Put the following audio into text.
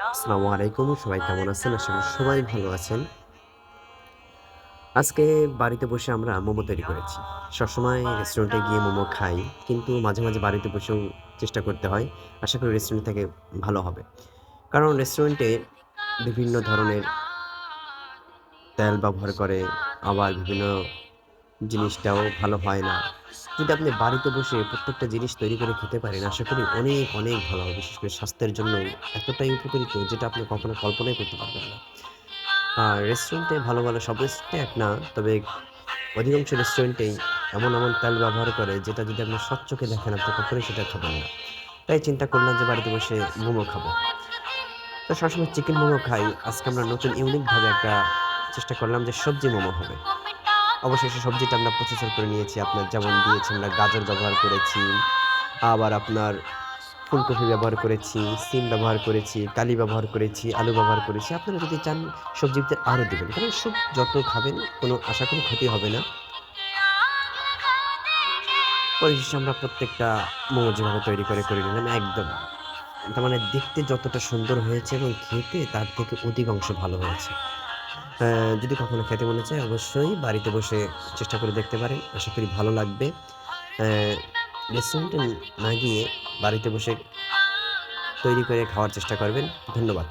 আসসালামু আলাইকুম। সবাই কেমন আছেন? আশা করি সবাই ভালো আছেন। আজকে বাড়িতে বসে আমরা মোমো তৈরি করেছি। সবসময় রেস্টুরেন্টে গিয়ে মোমো খাই। কিন্তু মাঝে, মাঝে বাড়িতে বসেও চেষ্টা করতে হয়। আশা করি রেস্টুরেন্ট থেকে ভালো হবে। কারণ রেস্টুরেন্টে বিভিন্ন ধরনের তেল ব্যবহার করে, আবার বিভিন্ন জিনিসটাও ভালো হয় না। যদি আপনি বাড়িতে বসে প্রত্যেকটা জিনিস তৈরি করে খেতে পারেন, আশা করি অনেক, অনেক ভালো হবে। বিশেষ করে স্বাস্থ্যের জন্য এতটাই উপকারিত যেটা আপনি কখনো কল্পনাই করতে পারবেন না। রেস্টুরেন্টে ভালো, ভালো সব রেস্টুরেন্টে এক না। তবে অধিকাংশ রেস্টুরেন্টেই এমন, এমন তেল ব্যবহার করে যেটা যদি আপনি স্বচক্ষে দেখেন আপনি কখনোই সেটা খাবেন না। তাই চিন্তা করলাম যে বাড়িতে বসে মোমো খাবো। তো সবসময় চিকেন মোমো খাই। আজকে আমরা নতুন ইউনিক ভাবে একটা চেষ্টা করলাম যে সবজি মোমো হবে। অবশেষে সবজিটা আমরা প্রসেসর করে নিয়েছি। আপনার যেমন দিয়েছি আমরা গাজর ব্যবহার করেছি, আবার আপনার ফুলকপি ব্যবহার করেছি, সিম ব্যবহার করেছি, কালি ব্যবহার করেছি, আলু ব্যবহার করেছি। আপনারা যদি চান সবজির ভিতরে আরও দিবেন। কারণ যত খাবেন কোনো আশা করি ক্ষতি হবে না। পরিশেষে আমরা প্রত্যেকটা মোমো যেভাবে তৈরি করে নিলাম একদম। তার মানে দেখতে যতটা সুন্দর হয়েছে এবং খেতে তার থেকে অধিক অংশ ভালো হয়েছে। যদি কখনো খেতে মনে চায় অবশ্যই বাড়িতে বসে চেষ্টা করে দেখতে পারেন। আশা করি ভালো লাগবে। অ্যা রেস্টুরেন্টে না গিয়ে বাড়িতে বসে তৈরি করে খাওয়ার চেষ্টা করবেন। ধন্যবাদ।